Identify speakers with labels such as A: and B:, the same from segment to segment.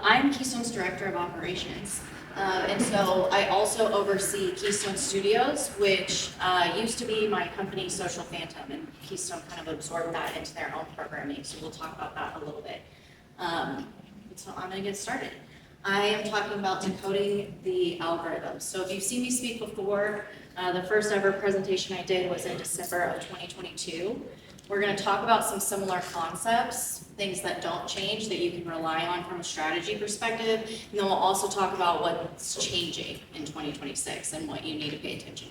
A: I'm Keystone's Director of Operations, and so I also oversee Keystone Studios, which used to be my company, Social Phantom, and Keystone kind of absorbed that into their own programming, so we'll talk about that a little bit. So I'm going to get started. I am talking about decoding the algorithms. So if you've seen me speak before, the first ever presentation I did was in December of 2022. We're going to talk about some similar concepts, things that don't change that you can rely on from a strategy perspective, and then we'll also talk about what's changing in 2026 and what you need to pay attention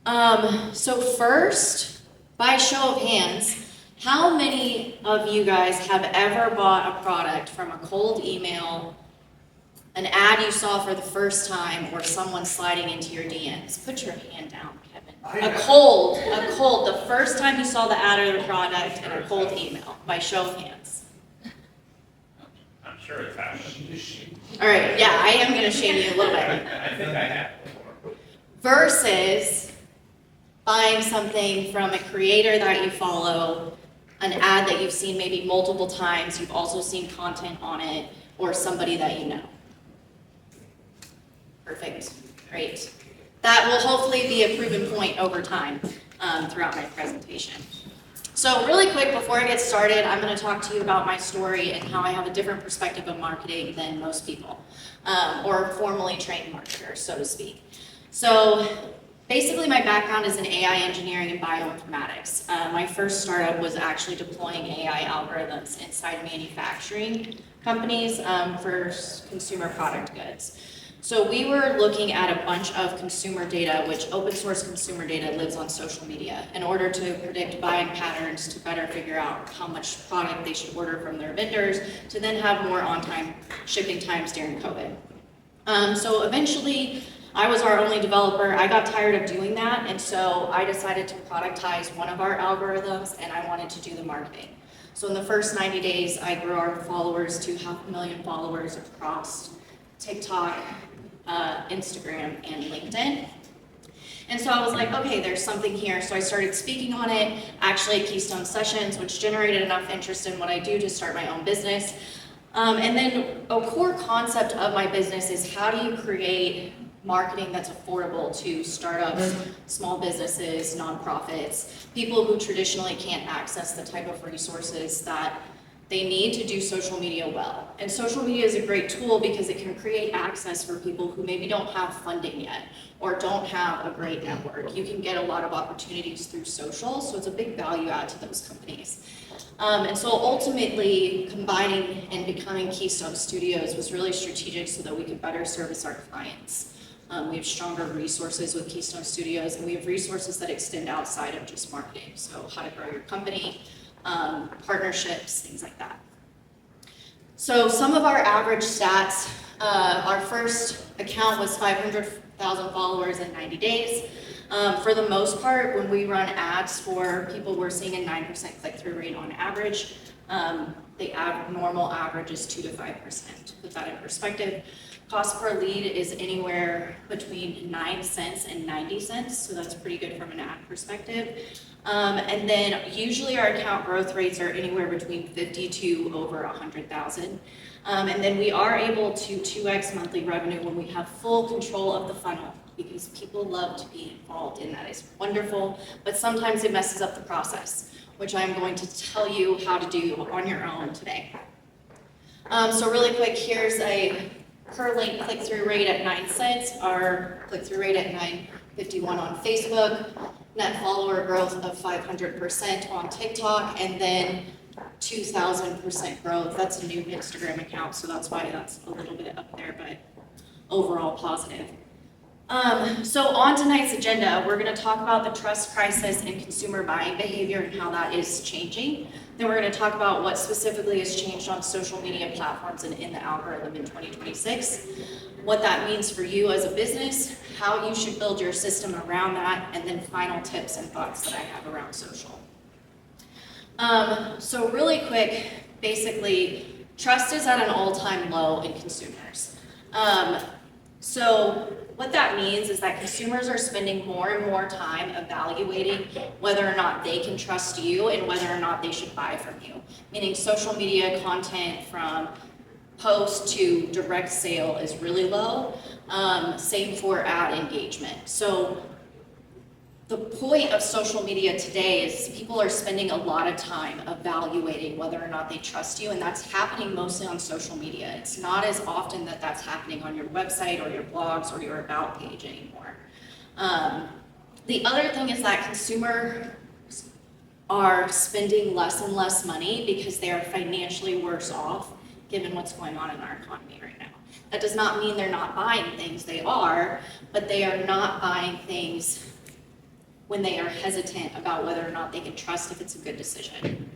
A: to. So first, by show of hands, how many of you guys have ever bought a product from a cold email, an ad you saw for the first time, or someone sliding into your DMs? Put your hand down, Kevin. A cold, the first time you saw the ad or the product in a cold email, by show of hands.
B: I'm sure it's happened.
A: All right, yeah, I am going to shame you a little bit.
B: I think I have before.
A: Versus buying something from a creator that you follow, an ad that you've seen maybe multiple times, you've also seen content on it, or somebody that you know. Perfect, great. That will hopefully be a proven point over time throughout my presentation. So really quick, before I get started, I'm going to talk to you about my story and how I have a different perspective of marketing than most people, or formally trained marketers, so to speak. So basically my background is in AI engineering and bioinformatics. My first startup was actually deploying AI algorithms inside manufacturing companies for consumer product goods. So we were looking at a bunch of consumer data, which open source consumer data lives on social media, in order to predict buying patterns to better figure out how much product they should order from their vendors to then have more on-time shipping times during COVID. So eventually, I was our only developer. I got tired of doing that, and so I decided to productize one of our algorithms, and I wanted to do the marketing. So in the first 90 days, I grew our followers to 500,000 followers across TikTok, Instagram, and LinkedIn. And so I was like, okay, there's something here. So I started speaking on it, actually at Keystone Sessions, which generated enough interest in what I do to start my own business. And then a core concept of my business is how do you create marketing that's affordable to startups, small businesses, nonprofits, people who traditionally can't access the type of resources that they need to do social media well. And social media is a great tool because it can create access for people who maybe don't have funding yet or don't have a great network. You can get a lot of opportunities through social, so it's a big value add to those companies. And so ultimately, combining and becoming Keystone Studios was really strategic so that we could better service our clients. We have stronger resources with Keystone Studios, and we have resources that extend outside of just marketing. So how to grow your company, partnerships, things like that. So some of our average stats, our first account was 500,000 followers in 90 days. For the most part, when we run ads for people, we're seeing a 9% click-through rate on average. The normal average is 2 to 5%. To put that in perspective, cost per lead is anywhere between 9 cents and 90 cents, so that's pretty good from an ad perspective. And then usually our account growth rates are anywhere between 50 to over 100,000. And then we are able to 2x monthly revenue when we have full control of the funnel, because people love to be involved in that. It's wonderful, but sometimes it messes up the process, which I'm going to tell you how to do on your own today. So really quick, here's a per link click-through rate at 9 cents, our click-through rate at 9.51 on Facebook, net follower growth of 500% on TikTok, and then 2,000% growth. That's a new Instagram account, so that's why that's a little bit up there, but overall positive. So on tonight's agenda, we're going to talk about the trust crisis and consumer buying behavior and how that is changing. Then we're going to talk about what specifically has changed on social media platforms and in the algorithm in 2026, what that means for you as a business, how you should build your system around that, and then final tips and thoughts that I have around social. So really quick, basically, trust is at an all-time low in consumers. So what that means is that consumers are spending more and more time evaluating whether or not they can trust you and whether or not they should buy from you. Meaning social media content from post to direct sale is really low. Same for ad engagement. So the point of social media today is people are spending a lot of time evaluating whether or not they trust you, and that's happening mostly on social media. It's not as often that that's happening on your website or your blogs or your about page anymore. The other thing is that consumers are spending less and less money because they are financially worse off given what's going on in our economy right now. That does not mean they're not buying things, they are, but they are not buying things when they are hesitant about whether or not they can trust if it's a good decision.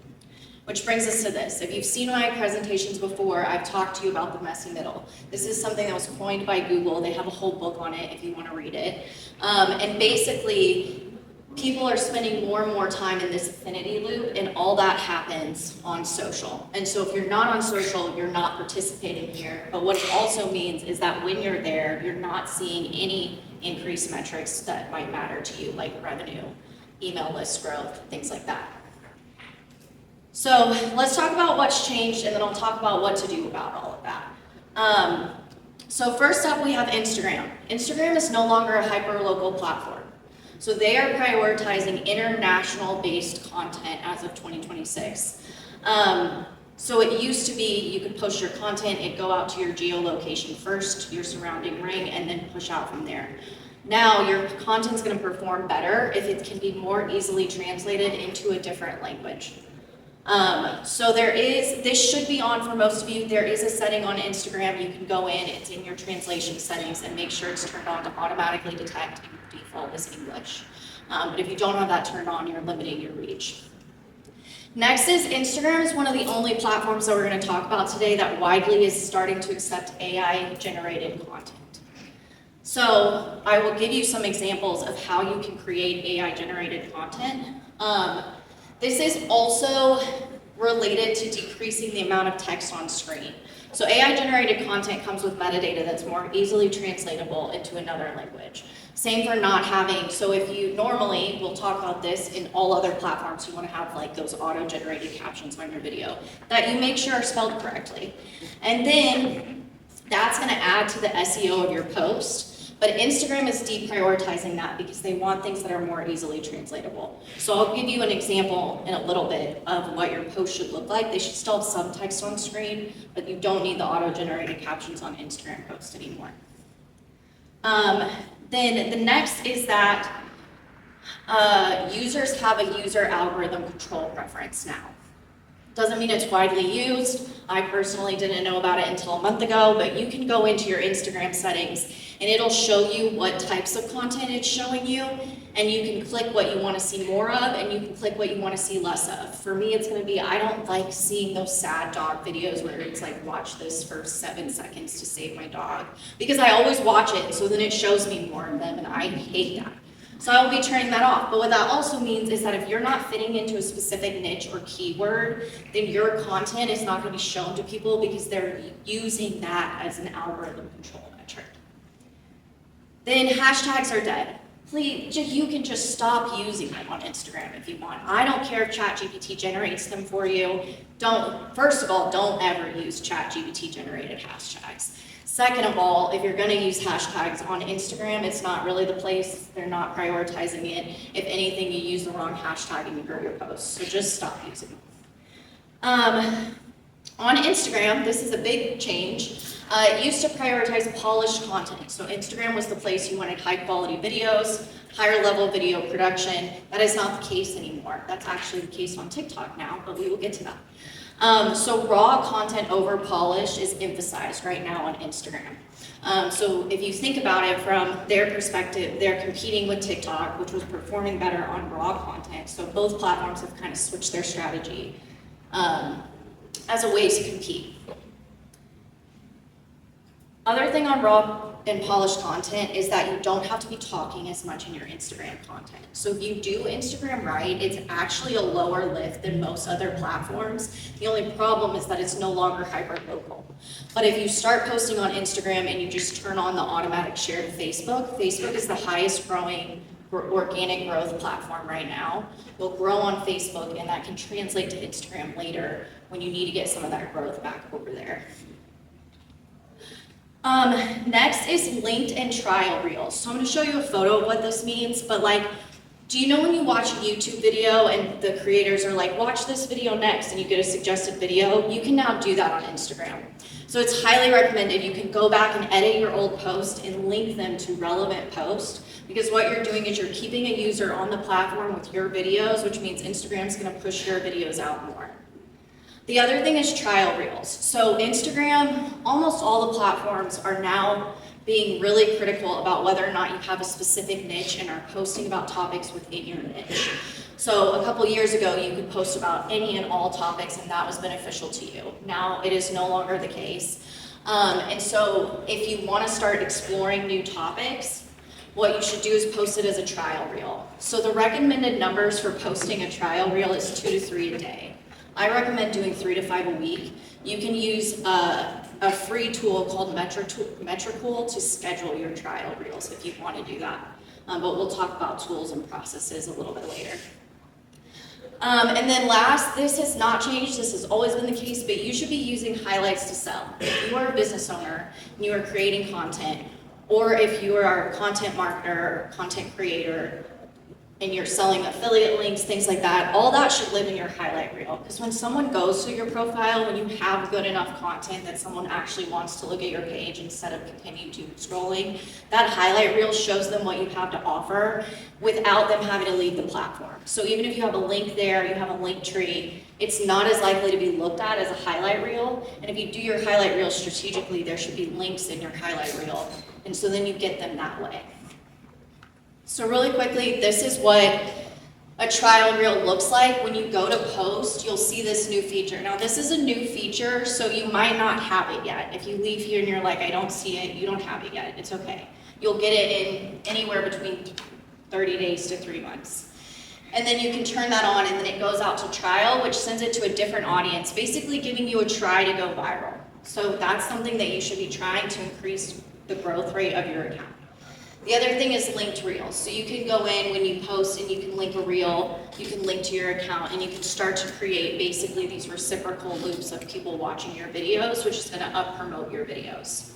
A: Which brings us to this. If you've seen my presentations before, I've talked to you about the messy middle. This is something that was coined by Google. They have a whole book on it if you want to read it. And basically, people are spending more and more time in this affinity loop, and all that happens on social. And so if you're not on social, you're not participating here. But what it also means is that when you're there, you're not seeing any increased metrics that might matter to you, like revenue, email list growth, things like that. So let's talk about what's changed, and then I'll talk about what to do about all of that. So first up, we have Instagram. Instagram is no longer a hyper-local platform. So they are prioritizing international-based content as of 2026. So it used to be you could post your content, it'd go out to your geolocation first, your surrounding ring, and then push out from there. Now your content's gonna perform better if it can be more easily translated into a different language. So this should be on for most of you. There is a setting on Instagram. You can go in, it's in your translation settings, and make sure it's turned on to automatically detect and default as English. But if you don't have that turned on, you're limiting your reach. Next is Instagram is one of the only platforms that we're going to talk about today that widely is starting to accept AI-generated content. So I will give you some examples of how you can create AI-generated content. This is also related to decreasing the amount of text on screen. So AI-generated content comes with metadata that's more easily translatable into another language. Same for not having, so if you normally, we'll talk about this in all other platforms, you want to have like those auto-generated captions on your video that you make sure are spelled correctly. And then that's going to add to the SEO of your post. But Instagram is deprioritizing that because they want things that are more easily translatable. So I'll give you an example in a little bit of what your post should look like. They should still have subtext on screen, but you don't need the auto-generated captions on Instagram posts anymore. Then the next is that users have a user algorithm control preference now. Doesn't mean it's widely used. I personally didn't know about it until a month ago, but you can go into your Instagram settings and it'll show you what types of content it's showing you, and you can click what you want to see more of, and you can click what you want to see less of. For me, it's going to be, I don't like seeing those sad dog videos where it's like, watch this for 7 seconds to save my dog, because I always watch it, so then it shows me more of them, and I hate that. So I will be turning that off. But what that also means is that if you're not fitting into a specific niche or keyword, then your content is not going to be shown to people because they're using that as an algorithm control metric. Then hashtags are dead. Please, you can just stop using them on Instagram if you want. I don't care if ChatGPT generates them for you. First of all, don't ever use ChatGPT generated hashtags. Second of all, if you're going to use hashtags on Instagram, it's not really the place. They're not prioritizing it. If anything, you use the wrong hashtag and you grow your posts. So just stop using them. On Instagram, this is a big change. It used to prioritize polished content. So Instagram was the place you wanted high quality videos, higher level video production. That is not the case anymore. That's actually the case on TikTok now, but we will get to that. So raw content over polished is emphasized right now on Instagram. So if you think about it from their perspective, they're competing with TikTok, which was performing better on raw content. So both platforms have kind of switched their strategy as a way to compete. Other thing on raw and polished content is that you don't have to be talking as much in your Instagram content. So if you do Instagram right, it's actually a lower lift than most other platforms. The only problem is that it's no longer hyper-local. But if you start posting on Instagram and you just turn on the automatic share to Facebook, Facebook is the highest growing organic growth platform right now. You'll grow on Facebook, and that can translate to Instagram later when you need to get some of that growth back over there. Next is linked and trial reels. So I'm going to show you a photo of what this means, but like, do you know when you watch a YouTube video and the creators are like, watch this video next, and you get a suggested video? You can now do that on Instagram. So it's highly recommended. You can go back and edit your old post and link them to relevant posts, because what you're doing is you're keeping a user on the platform with your videos, which means Instagram's going to push your videos out more. The other thing is trial reels. So Instagram, almost all the platforms are now being really critical about whether or not you have a specific niche and are posting about topics within your niche. So a couple years ago, you could post about any and all topics, and that was beneficial to you. Now it is no longer the case. And so if you want to start exploring new topics, what you should do is post it as a trial reel. So the recommended numbers for posting a trial reel is 2 to 3 a day. I recommend doing 3 to 5 a week. You can use a free tool called Metricool to schedule your trial reels if you want to do that. But we'll talk about tools and processes a little bit later. And then last, this has not changed, this has always been the case, but you should be using highlights to sell. If you are a business owner and you are creating content, or if you are a content marketer or content creator, and you're selling affiliate links, things like that, all that should live in your highlight reel. Because when someone goes to your profile, when you have good enough content that someone actually wants to look at your page instead of continue to scrolling, that highlight reel shows them what you have to offer without them having to leave the platform. So even if you have a link there, you have a link tree, it's not as likely to be looked at as a highlight reel. And if you do your highlight reel strategically, there should be links in your highlight reel. And so then you get them that way. So really quickly, this is what a trial reel looks like. When you go to post, you'll see this new feature. Now this is a new feature, so you might not have it yet. If you leave here and you're like, I don't see it, you don't have it yet, it's okay. You'll get it in anywhere between 30 days to 3 months. And then you can turn that on, and then it goes out to trial, which sends it to a different audience, basically giving you a try to go viral. So that's something that you should be trying to increase the growth rate of your account. The other thing is linked reels. So you can go in when you post and you can link a reel, you can link to your account, and you can start to create basically these reciprocal loops of people watching your videos, which is going to up promote your videos.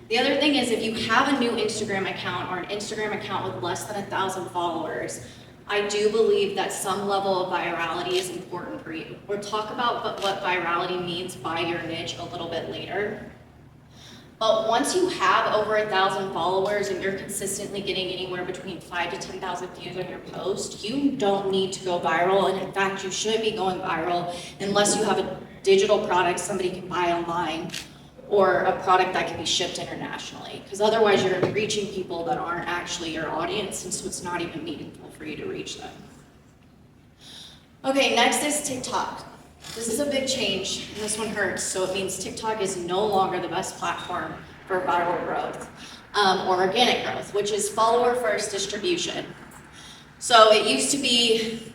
A: The other thing is, if you have a new Instagram account or an Instagram account with less than 1,000 followers, I do believe that some level of virality is important for you. We'll talk about what virality means by your niche a little bit later. But once you have over 1,000 followers and you're consistently getting anywhere between 5,000 to 10,000 views on your post, you don't need to go viral. And in fact, you shouldn't be going viral unless you have a digital product somebody can buy online or a product that can be shipped internationally. Because otherwise you're reaching people that aren't actually your audience, and so it's not even meaningful for you to reach them. Okay, next is TikTok. This is a big change, and this one hurts. So it means TikTok is no longer the best platform for viral growth or organic growth, which is follower first distribution. So it used to be,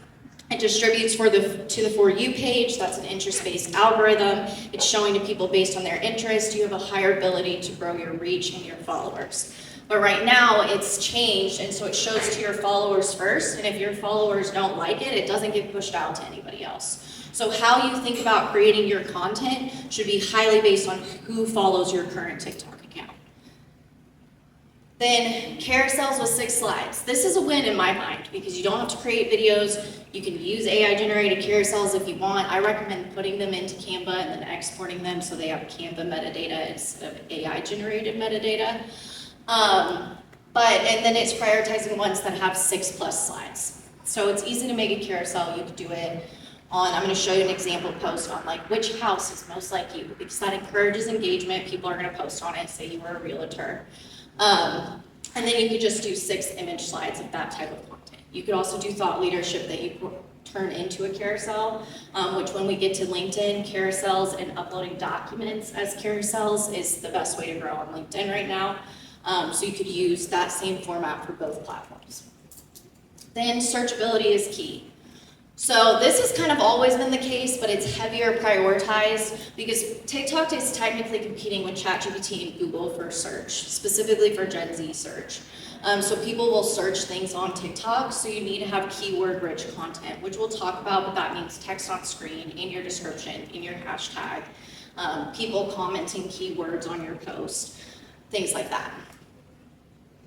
A: it distributes to the For You page. That's an interest-based algorithm. It's showing to people based on their interest. You have a higher ability to grow your reach and your followers. But right now it's changed, and so it shows to your followers first, and if your followers don't like it, it doesn't get pushed out to anybody else. So how you think about creating your content should be highly based on who follows your current TikTok account. Then carousels with 6 slides. This is a win in my mind because you don't have to create videos. You can use AI generated carousels if you want. I recommend putting them into Canva and then exporting them so they have Canva metadata instead of AI generated metadata. And then it's prioritizing ones that have 6+ slides. So it's easy to make a carousel. You can do it on, I'm going to show you an example post on like which house is most like you, because that encourages engagement. People are going to post on it, say you were a realtor. And then you could just do 6 image slides of that type of content. You could also do thought leadership that you turn into a carousel, which when we get to LinkedIn, carousels and uploading documents as carousels is the best way to grow on LinkedIn right now. So you could use that same format for both platforms. Then searchability is key. So this has kind of always been the case, but it's heavier prioritized because TikTok is technically competing with ChatGPT and Google for search, specifically for Gen Z search. So people will search things on TikTok, so you need to have keyword-rich content, which we'll talk about, but that means text on screen, in your description, in your hashtag. people commenting keywords on your post, things like that.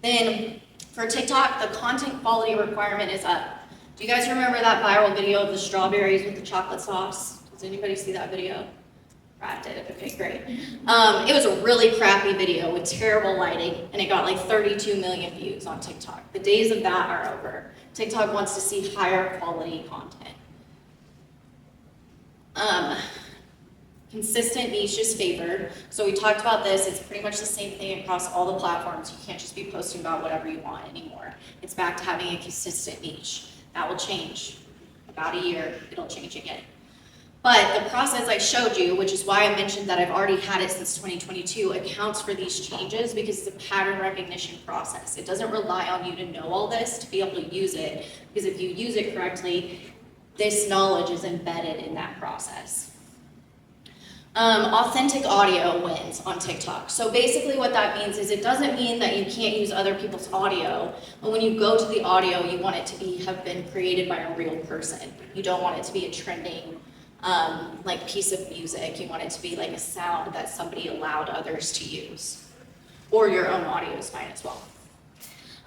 A: Then for TikTok, the content quality requirement is up. Do you guys remember that viral video of the strawberries with the chocolate sauce? Does anybody see that video? Brad did. Okay, great. It was a really crappy video with terrible lighting, and it got like 32 million views on TikTok. The days of that are over. TikTok wants to see higher quality content. Consistent niche is favored. So we talked about this. It's pretty much the same thing across all the platforms. You can't just be posting about whatever you want anymore. It's back to having a consistent niche. That will change. About a year, it'll change again. But the process I showed you, which is why I mentioned that I've already had it since 2022, accounts for these changes because it's a pattern recognition process. It doesn't rely on you to know all this to be able to use it, because if you use it correctly, this knowledge is embedded in that process. Authentic audio wins on TikTok. So basically what that means is it doesn't mean that you can't use other people's audio, but when you go to the audio, you want it to have been created by a real person. You don't want it to be a trending like piece of music. You want it to be like a sound that somebody allowed others to use. Or your own audio is fine as well.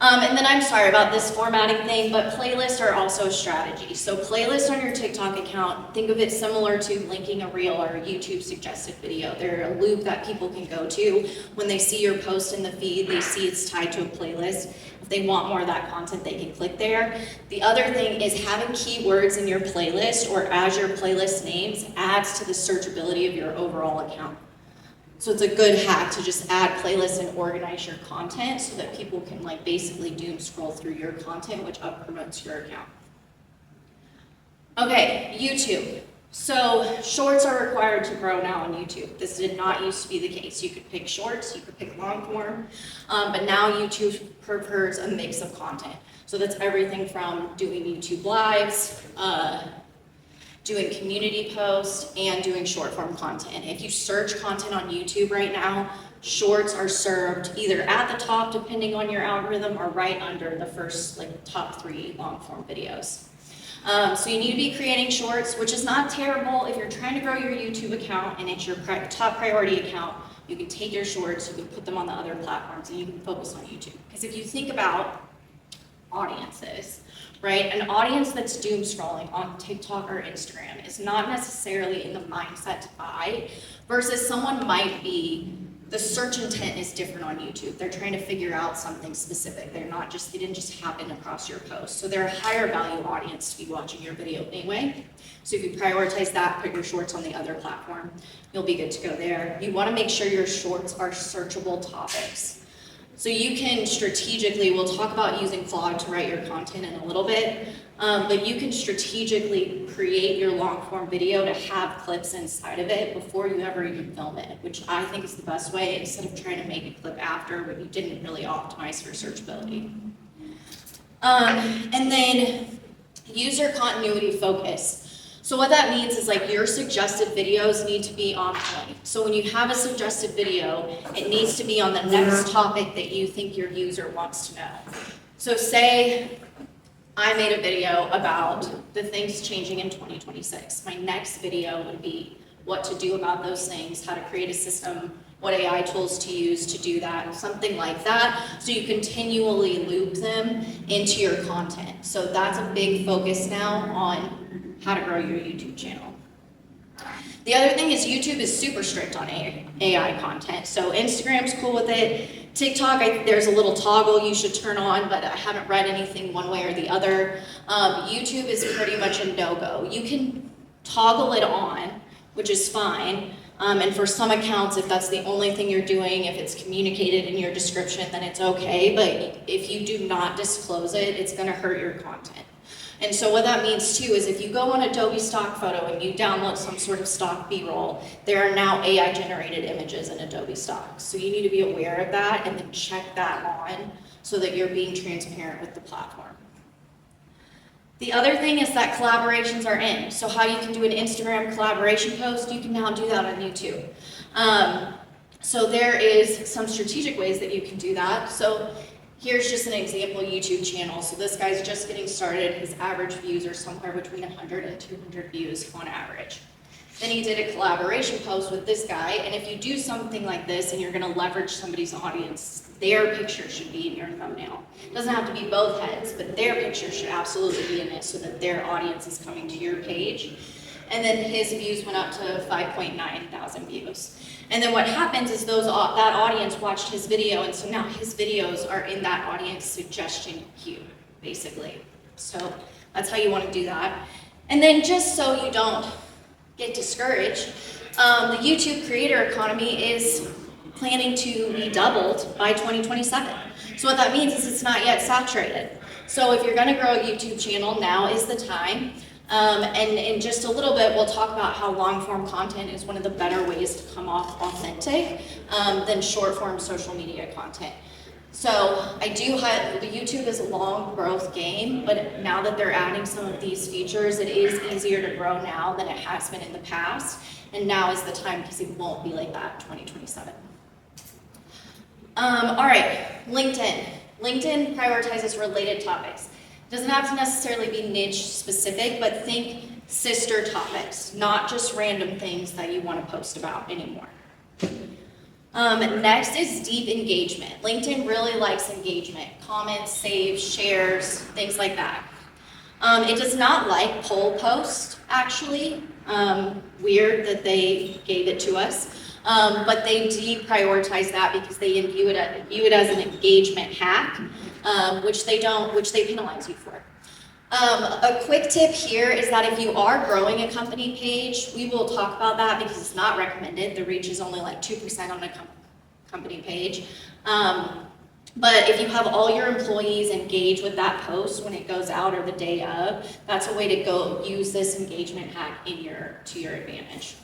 A: And then I'm sorry about this formatting thing, but playlists are also a strategy. So playlists on your TikTok account, think of it similar to linking a reel or a YouTube suggested video. They're a loop that people can go to. When they see your post in the feed, they see it's tied to a playlist. If they want more of that content, they can click there. The other thing is having keywords in your playlist or as your playlist names adds to the searchability of your overall account. So it's a good hack to just add playlists and organize your content so that people can like basically doom scroll through your content, which up promotes your account. Okay, YouTube. So shorts are required to grow now on YouTube. This did not used to be the case. You could pick shorts, you could pick long form, but now YouTube prefers a mix of content. So that's everything from doing YouTube lives, doing community posts, and doing short form content. If you search content on YouTube right now, shorts are served either at the top, depending on your algorithm, or right under the first like top 3 long form videos. So you need to be creating shorts, which is not terrible. If you're trying to grow your YouTube account and it's your top priority account, you can take your shorts, you can put them on the other platforms, and you can focus on YouTube. Because if you think about audiences, right? An audience that's doom scrolling on TikTok or Instagram is not necessarily in the mindset to buy, versus someone might be, the search intent is different on YouTube. They're trying to figure out something specific. They didn't just happen across your post. So they're a higher value audience to be watching your video anyway. So if you prioritize that, put your shorts on the other platform, you'll be good to go there. You want to make sure your shorts are searchable topics. So you can strategically, we'll talk about using Claude to write your content in a little bit, but you can strategically create your long form video to have clips inside of it before you ever even film it, which I think is the best way, instead of trying to make a clip after when you didn't really optimize for searchability. And then user continuity focus. So what that means is like your suggested videos need to be on point. So when you have a suggested video, it needs to be on the next topic that you think your user wants to know. So say I made a video about the things changing in 2026. My next video would be what to do about those things, how to create a system, what AI tools to use to do that, something like that. So you continually loop them into your content. So that's a big focus now on how to grow your YouTube channel. The other thing is YouTube is super strict on AI content. So Instagram's cool with it. TikTok, there's a little toggle you should turn on, but I haven't read anything one way or the other. YouTube is pretty much a no-go. You can toggle it on, which is fine. And for some accounts, if that's the only thing you're doing, if it's communicated in your description, then it's okay. But if you do not disclose it, it's gonna hurt your content. And so what that means too is if you go on Adobe stock photo and you download some sort of stock B-roll, there are now AI generated images in Adobe stock. So you need to be aware of that and then check that on so that you're being transparent with the platform. The other thing is that collaborations are in. So how you can do an Instagram collaboration post, you can now do that on YouTube. So there is some strategic ways that you can do that. So here's just an example YouTube channel. So this guy's just getting started. His average views are somewhere between 100 and 200 views on average. Then he did a collaboration post with this guy, and if you do something like this and you're gonna leverage somebody's audience, their picture should be in your thumbnail. It doesn't have to be both heads, but their picture should absolutely be in it so that their audience is coming to your page. And then his views went up to 5.9 thousand views. And then what happens is that audience watched his video, and so now his videos are in that audience suggestion queue, basically. So that's how you want to do that. And then just so you don't get discouraged, the YouTube creator economy is planning to be doubled by 2027. So what that means is it's not yet saturated. So if you're going to grow a YouTube channel, now is the time. And in just a little bit, we'll talk about how long-form content is one of the better ways to come off authentic than short-form social media content. So I do have, the YouTube is a long growth game, but now that they're adding some of these features, it is easier to grow now than it has been in the past. And now is the time because it won't be like that in 2027. All right, LinkedIn. LinkedIn prioritizes related topics. It doesn't have to necessarily be niche specific, but think sister topics, not just random things that you want to post about anymore. Next is deep engagement. LinkedIn really likes engagement, comments, saves, shares, things like that. It does not like poll posts, actually. Weird that they gave it to us. But they deprioritize that because they view it as an engagement hack, which they penalize you for. A quick tip here is that if you are growing a company page, we will talk about that because it's not recommended. The reach is only like 2% on a company page. But if you have all your employees engage with that post when it goes out or the day of, that's a way to go use this engagement hack to your advantage.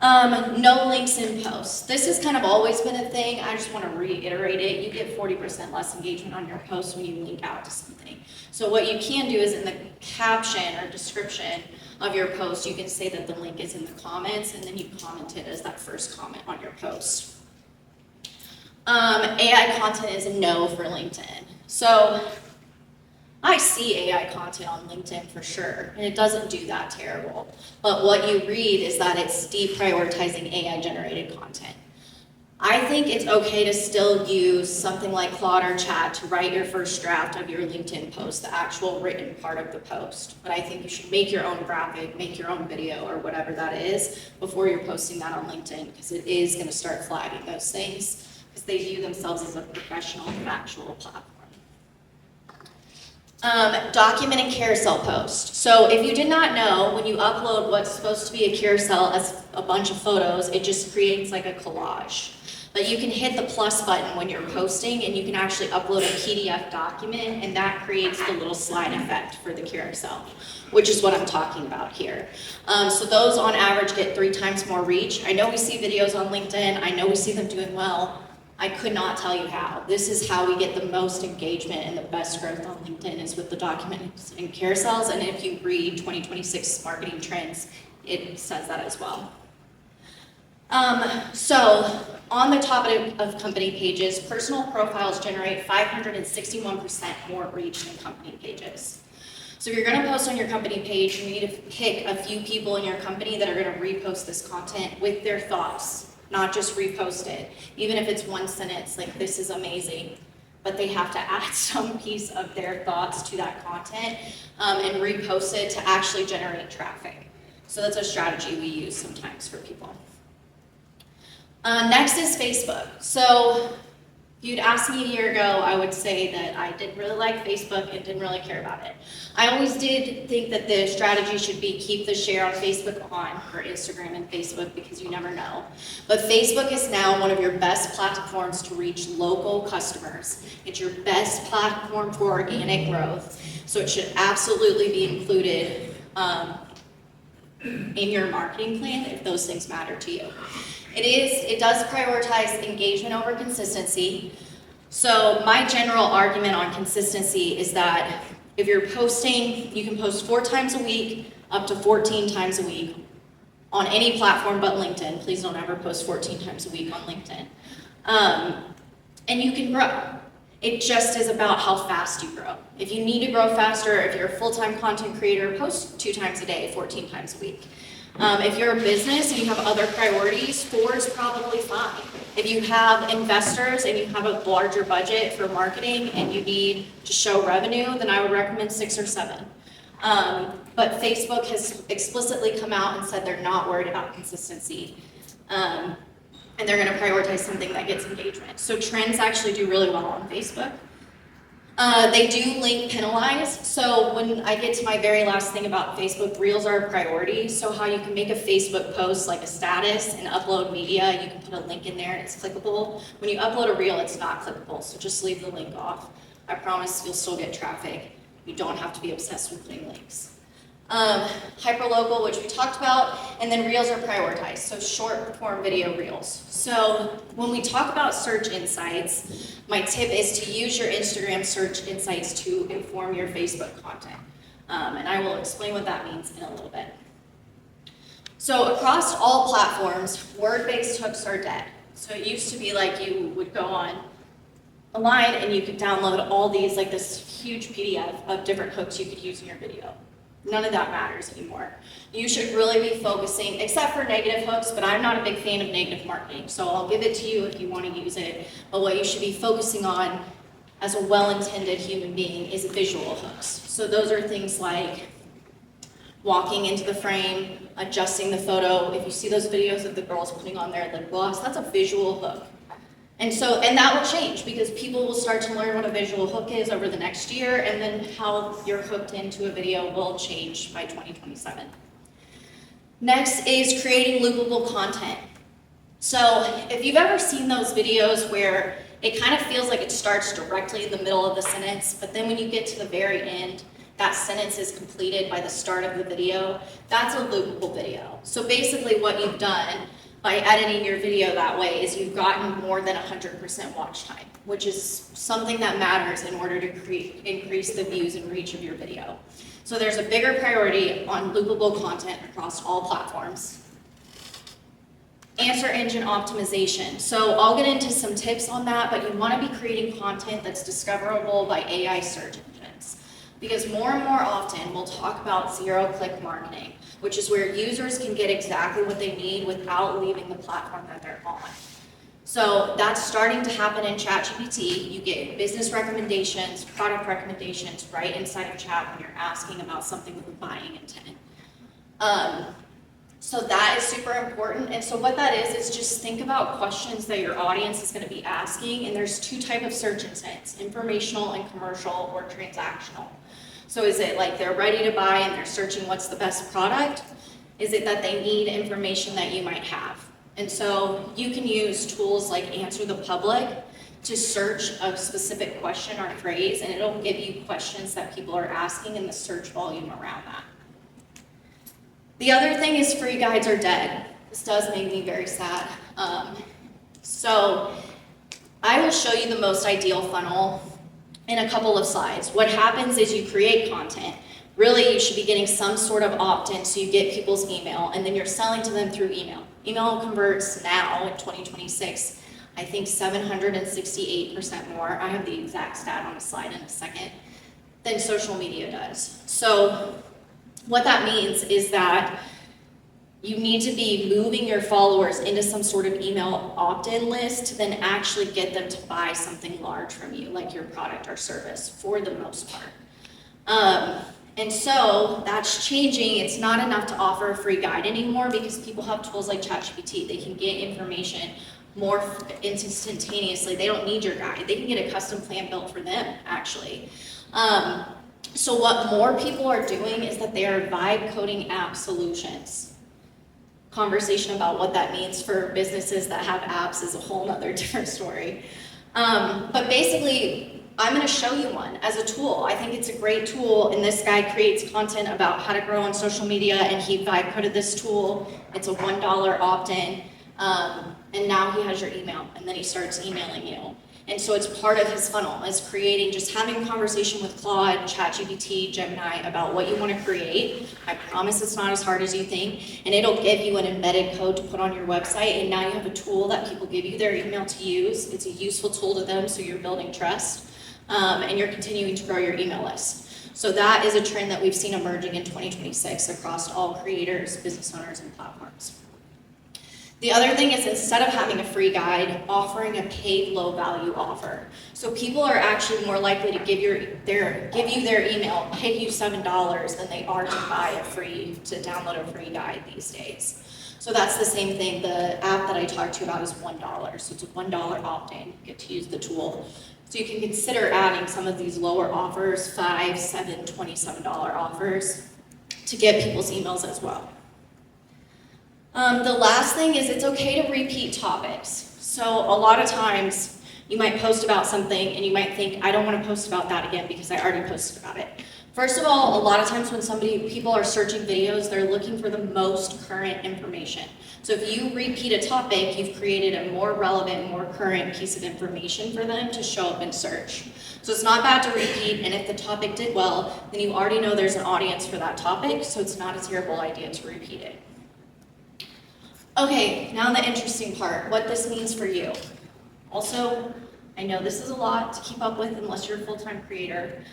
A: No links in posts. This has kind of always been a thing. I just want to reiterate it. You get 40% less engagement on your posts when you link out to something. So what you can do is in the caption or description of your post, you can say that the link is in the comments, and then you comment it as that first comment on your post. AI content is a no for LinkedIn. So I see AI content on LinkedIn for sure, and it doesn't do that terrible. But what you read is that it's deprioritizing AI-generated content. I think it's okay to still use something like Claude or Chat to write your first draft of your LinkedIn post, the actual written part of the post. But I think you should make your own graphic, make your own video, or whatever that is before you're posting that on LinkedIn, because it is going to start flagging those things because they view themselves as a professional, factual platform. Documenting carousel post. So if you did not know, when you upload what's supposed to be a carousel as a bunch of photos, it just creates like a collage. But you can hit the plus button when you're posting, and you can actually upload a PDF document, and that creates the little slide effect for the carousel, which is what I'm talking about here. So those on average get 3 times more reach. I know we see videos on LinkedIn. I know we see them doing well. I could not tell you how. This is how we get the most engagement and the best growth on LinkedIn is with the documents and carousels. And if you read 2026 marketing trends, it says that as well. So on the topic of company pages, personal profiles generate 561% more reach than company pages. So if you're going to post on your company page, you need to pick a few people in your company that are going to repost this content with their thoughts. Not just repost it, even if it's one sentence, like this is amazing, but they have to add some piece of their thoughts to that content and repost it to actually generate traffic. So that's a strategy we use sometimes for people. Next is Facebook. So if you'd asked me a year ago, I would say that I didn't really like Facebook and didn't really care about it. I always did think that the strategy should be keep the share on Facebook on for Instagram and Facebook because you never know. But Facebook is now one of your best platforms to reach local customers. It's your best platform for organic growth. So it should absolutely be included in your marketing plan if those things matter to you. It does prioritize engagement over consistency. So my general argument on consistency is that if you're posting, you can post 4 times a week, up to 14 times a week on any platform but LinkedIn. Please don't ever post 14 times a week on LinkedIn. And you can grow. It just is about how fast you grow. If you need to grow faster, if you're a full-time content creator, post 2 times a day, 14 times a week. If you're a business and you have other priorities, 4 is probably fine. If you have investors and you have a larger budget for marketing and you need to show revenue, then I would recommend 6 or 7. But Facebook has explicitly come out and said they're not worried about consistency. And they're gonna prioritize something that gets engagement. So trends actually do really well on Facebook. They do link penalize, so when I get to my very last thing about Facebook, Reels are a priority, so how you can make a Facebook post like a status and upload media, you can put a link in there and it's clickable. When you upload a Reel, it's not clickable, so just leave the link off. I promise you'll still get traffic. You don't have to be obsessed with putting links. Hyperlocal, which we talked about, and then Reels are prioritized, so short form video Reels. So when we talk about search insights, my tip is to use your Instagram search insights to inform your Facebook content. And I will explain what that means in a little bit. So across all platforms, word-based hooks are dead. So it used to be like you would go on a line and you could download all these, like this huge PDF of different hooks you could use in your video. None of that matters anymore. You should really be focusing, except for negative hooks, but I'm not a big fan of negative marketing, so I'll give it to you if you want to use it. But what you should be focusing on as a well-intended human being is visual hooks. So those are things like walking into the frame, adjusting the photo. If you see those videos of the girls putting on their lip gloss, that's a visual hook. And that will change because people will start to learn what a visual hook is over the next year, and then how you're hooked into a video will change by 2027. Next is creating loopable content. So if you've ever seen those videos where it kind of feels like it starts directly in the middle of the sentence, but then when you get to the very end, that sentence is completed by the start of the video, that's a loopable video. So basically what you've done by editing your video that way is you've gotten more than 100% watch time, which is something that matters in order to increase the views and reach of your video. So there's a bigger priority on loopable content across all platforms. Answer engine optimization. So I'll get into some tips on that, but you want to be creating content that's discoverable by AI search engines. Because more and more often we'll talk about zero-click marketing, which is where users can get exactly what they need without leaving the platform that they're on. So that's starting to happen in ChatGPT. You get business recommendations, product recommendations right inside of chat when you're asking about something with a buying intent. So that is super important. And so what that is just think about questions that your audience is going to be asking. And there's 2 types of search intents, informational and commercial or transactional. So is it like they're ready to buy and they're searching what's the best product? Is it that they need information that you might have? And so you can use tools like Answer the Public to search a specific question or phrase, and it'll give you questions that people are asking and the search volume around that. The other thing is free guides are dead. This does make me very sad. So I will show you the most ideal funnel in a couple of slides. What happens is you create content. Really, you should be getting some sort of opt-in so you get people's email, and then you're selling to them through email. Email converts now in 2026, I think 768% more. I have the exact stat on the slide in a second, than social media does. So what that means is that you need to be moving your followers into some sort of email opt-in list to then actually get them to buy something large from you, like your product or service, for the most part. And so that's changing. It's not enough to offer a free guide anymore because people have tools like ChatGPT. They can get information more instantaneously. They don't need your guide. They can get a custom plan built for them, actually. So what more people are doing is that they are vibe coding app solutions. Conversation about what that means for businesses that have apps is a whole other different story. But basically, I'm going to show you one as a tool. I think it's a great tool, and this guy creates content about how to grow on social media, and he vibe coded this tool. It's a $1 opt-in, and now he has your email, and then he starts emailing you. And so it's part of his funnel, is creating, just having a conversation with Claude, ChatGPT, Gemini about what you want to create. I promise it's not as hard as you think, and it'll give you an embedded code to put on your website, and now you have a tool that people give you their email to use. It's a useful tool to them, so you're building trust, and you're continuing to grow your email list. So that is a trend that we've seen emerging in 2026 across all creators, business owners, and platforms. The other thing is, instead of having a free guide, offering a paid low value offer. So people are actually more likely to give you their email, pay you $7 than they are to download a free guide these days. So that's the same thing. The app that I talked to you about is $1. So it's a $1 opt-in. You get to use the tool. So you can consider adding some of these lower offers, $5, $7, $27 offers, to get people's emails as well. The last thing is, it's okay to repeat topics. So a lot of times you might post about something and you might think, I don't want to post about that again because I already posted about it. First of all, a lot of times when people are searching videos, they're looking for the most current information. So if you repeat a topic, you've created a more relevant, more current piece of information for them to show up in search. So it's not bad to repeat, and if the topic did well, then you already know there's an audience for that topic, so it's not a terrible idea to repeat it. Okay, now the interesting part, what this means for you. Also, I know this is a lot to keep up with unless you're a full-time creator.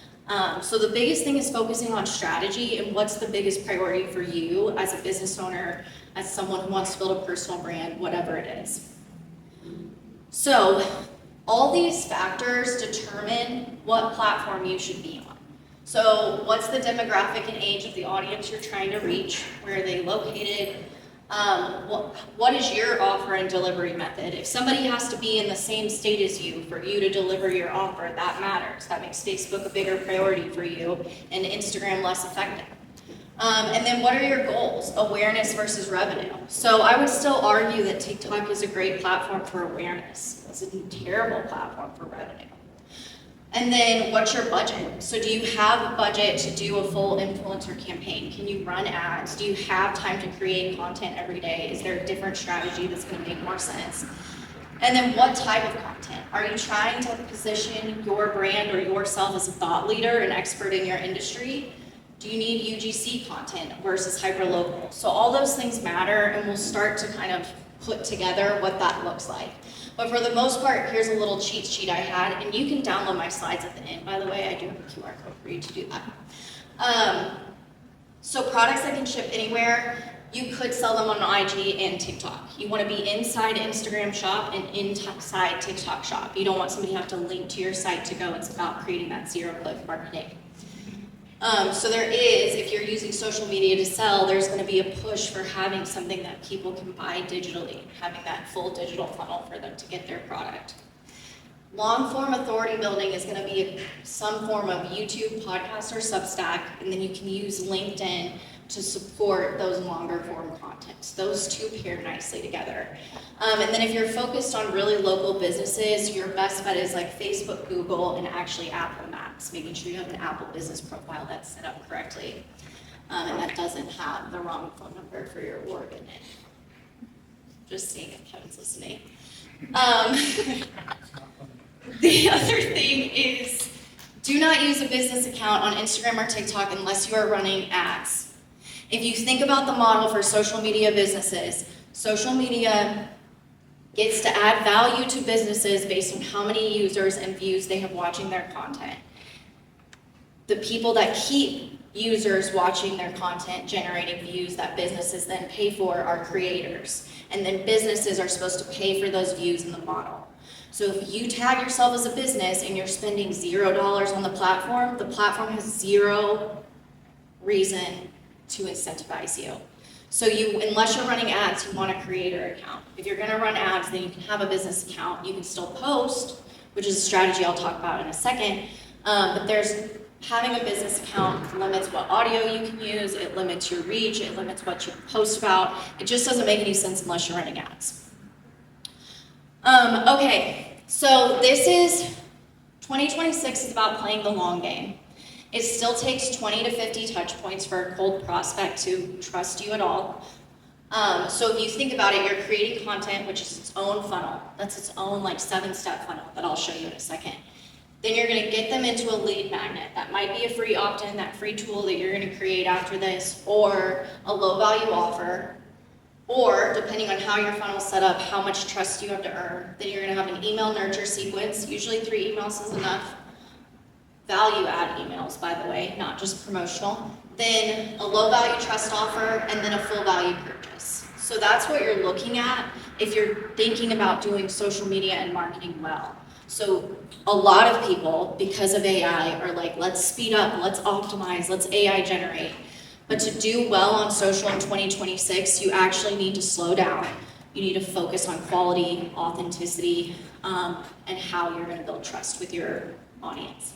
A: So the biggest thing is focusing on strategy and what's the biggest priority for you as a business owner, as someone who wants to build a personal brand, whatever it is. So all these factors determine what platform you should be on. So what's the demographic and age of the audience you're trying to reach? Where are they located? What is your offer and delivery method? If somebody has to be in the same state as you for you to deliver your offer, that matters. That makes Facebook a bigger priority for you and Instagram less effective. And then what are your goals? Awareness versus revenue. So I would still argue that TikTok is a great platform for awareness. It's a terrible platform for revenue. And then what's your budget? So do you have a budget to do a full influencer campaign? Can you run ads? Do you have time to create content every day? Is there a different strategy that's going to make more sense? And then what type of content? Are you trying to position your brand or yourself as a thought leader, an expert in your industry? Do you need UGC content versus hyperlocal? So all those things matter, and we'll start to kind of put together what that looks like. But for the most part, here's a little cheat sheet I had, and you can download my slides at the end. By the way, I do have a QR code for you to do that. So products that can ship anywhere, you could sell them on IG and TikTok. You want to be inside Instagram shop and inside TikTok shop. You don't want somebody to have to link to your site to go. It's about creating that zero-click marketing. So there is, if you're using social media to sell, there's going to be a push for having something that people can buy digitally, having that full digital funnel for them to get their product. Long-form authority building is going to be some form of YouTube, podcast, or Substack, and then you can use LinkedIn to support those longer form contents. Those two pair nicely together. And then if you're focused on really local businesses, your best bet is like Facebook, Google, and actually Apple Maps, making sure you have an Apple business profile that's set up correctly and that doesn't have the wrong phone number for your org in it. Just seeing if Kevin's listening. The other thing is, do not use a business account on Instagram or TikTok unless you are running ads. If you think about the model for social media businesses, social media gets to add value to businesses based on how many users and views they have watching their content. The people that keep users watching their content generating views that businesses then pay for are creators. And then businesses are supposed to pay for those views in the model. So if you tag yourself as a business and you're spending $0 on the platform has zero reason to incentivize you. So unless you're running ads, you want a creator account. If you're gonna run ads, then you can have a business account. You can still post, which is a strategy I'll talk about in a second. But having a business account limits what audio you can use, it limits your reach, it limits what you can post about. It just doesn't make any sense unless you're running ads. Okay, so this is 2026 is about playing the long game. It still takes 20 to 50 touch points for a cold prospect to trust you at all. So if you think about it, you're creating content, which is its own funnel. That's its own like 7-step funnel that I'll show you in a second. Then you're gonna get them into a lead magnet. That might be a free opt-in, that free tool that you're gonna create after this, or a low value offer, or depending on how your funnel's set up, how much trust you have to earn. Then you're gonna have an email nurture sequence. Usually 3 emails is enough. value add emails, by the way, not just promotional, then a low value trust offer, and then a full value purchase. So that's what you're looking at if you're thinking about doing social media and marketing well. So a lot of people, because of AI, are like, let's speed up, let's optimize, let's AI generate. But to do well on social in 2026, you actually need to slow down. You need to focus on quality, authenticity, and how you're going to build trust with your audience.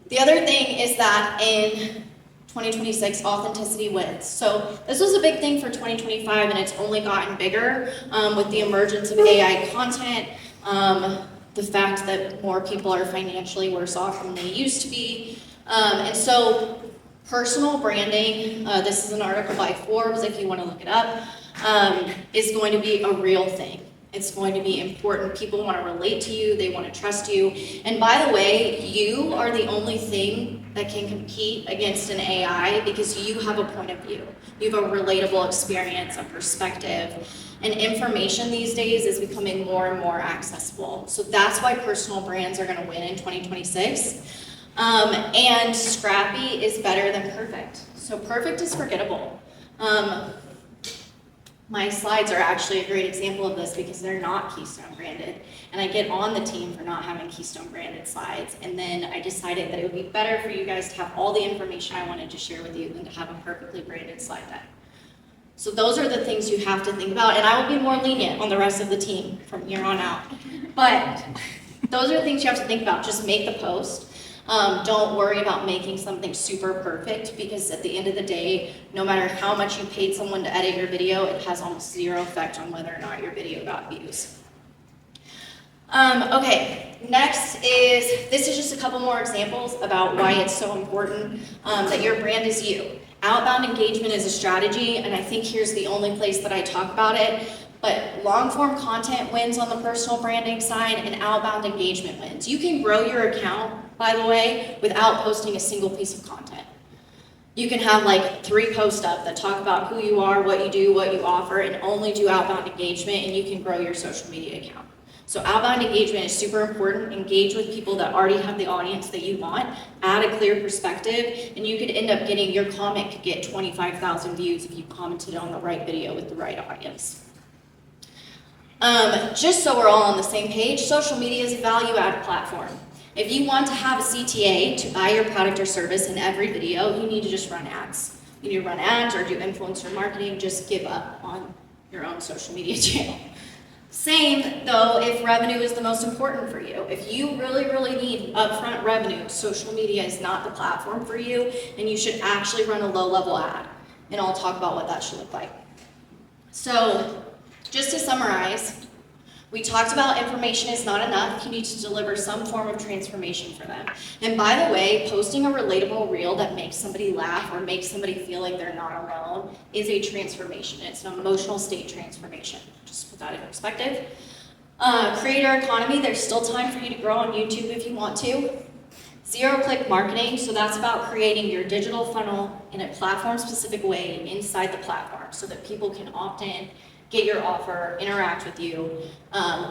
A: The other thing is that in 2026, authenticity wins. So this was a big thing for 2025, and it's only gotten bigger with the emergence of AI content, the fact that more people are financially worse off than they used to be. And so personal branding, this is an article by Forbes if you want to look it up, is going to be a real thing. It's going to be important. People want to relate to you. They want to trust you. And by the way, you are the only thing that can compete against an AI because you have a point of view. You have a relatable experience, a perspective. And information these days is becoming more and more accessible. So that's why personal brands are going to win in 2026. And scrappy is better than perfect. So perfect is forgettable. My slides are actually a great example of this because they're not Keystone branded. And I get on the team for not having Keystone branded slides. And then I decided that it would be better for you guys to have all the information I wanted to share with you than to have a perfectly branded slide deck. So those are the things you have to think about. And I will be more lenient on the rest of the team from here on out. But those are the things you have to think about. Just make the post. Don't worry about making something super perfect because at the end of the day, no matter how much you paid someone to edit your video, it has almost zero effect on whether or not your video got views. Okay, next this is just a couple more examples about why it's so important that your brand is you. Outbound engagement is a strategy, and I think here's the only place that I talk about it. But long-form content wins on the personal branding side, and outbound engagement wins. You can grow your account, by the way, without posting a single piece of content. You can have like 3 posts up that talk about who you are, what you do, what you offer, and only do outbound engagement, and you can grow your social media account. So outbound engagement is super important. Engage with people that already have the audience that you want. Add a clear perspective, and you could end up getting, your comment could get 25,000 views if you commented on the right video with the right audience. Just so we're all on the same page, social media is a value-add platform. If you want to have a CTA to buy your product or service in every video, you need to just run ads. You need to run ads or do influencer marketing. Just give up on your own social media channel. Same, though, if revenue is the most important for you. If you really, really need upfront revenue, social media is not the platform for you, and you should actually run a low-level ad. And I'll talk about what that should look like. So, just to summarize, we talked about information is not enough. You need to deliver some form of transformation for them. And by the way, posting a relatable reel that makes somebody laugh or makes somebody feel like they're not alone is a transformation. It's an emotional state transformation. Just put that in perspective. Creator economy, there's still time for you to grow on YouTube if you want to. Zero-click marketing, so that's about creating your digital funnel in a platform-specific way inside the platform so that people can opt in, get your offer, interact with you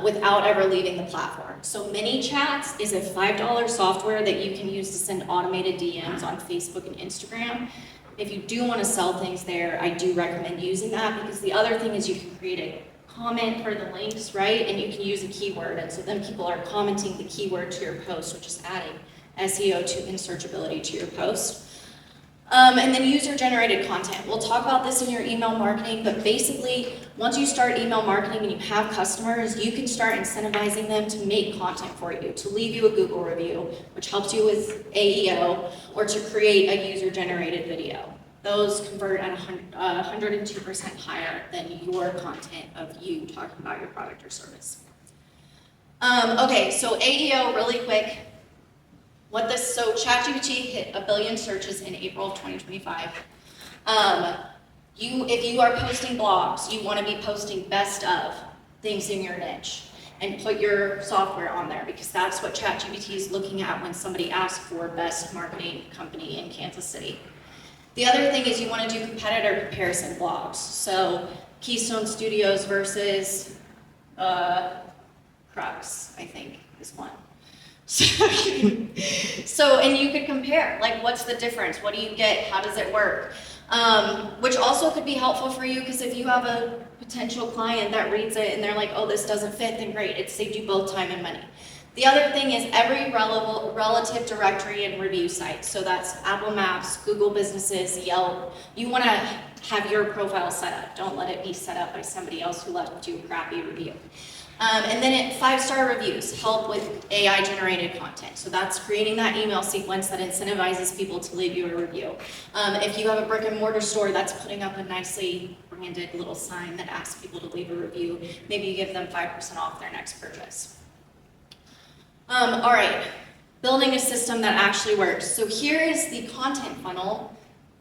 A: without ever leaving the platform. So ManyChats is a $5 software that you can use to send automated DMs on Facebook and Instagram. If you do want to sell things there, I do recommend using that because the other thing is you can create a comment for the links, right? And you can use a keyword, and so then people are commenting the keyword to your post, which is adding SEO to and searchability to your post. And then user-generated content. We'll talk about this in your email marketing, but basically, once you start email marketing and you have customers, you can start incentivizing them to make content for you, to leave you a Google review, which helps you with AEO, or to create a user-generated video. Those convert at 102% higher than your content of you talking about your product or service. Okay, so AEO, really quick. So ChatGPT hit 1 billion searches in April of 2025. If you are posting blogs, you want to be posting best of things in your niche and put your software on there because that's what ChatGPT is looking at when somebody asks for best marketing company in Kansas City. The other thing is you want to do competitor comparison blogs. So Keystone Studios versus Crux, I think, is one. And you could compare, like, what's the difference? What do you get? How does it work? Which also could be helpful for you, because if you have a potential client that reads it and they're like, oh, this doesn't fit, then great, it saved you both time and money. The other thing is every relative directory and review site. So that's Apple Maps, Google Businesses, Yelp. You want to have your profile set up. Don't let it be set up by somebody else who left you a crappy review. And then 5-star reviews help with AI-generated content. So that's creating that email sequence that incentivizes people to leave you a review. If you have a brick and mortar store, that's putting up a nicely branded little sign that asks people to leave a review. Maybe you give them 5% off their next purchase. All right, building a system that actually works. So here is the content funnel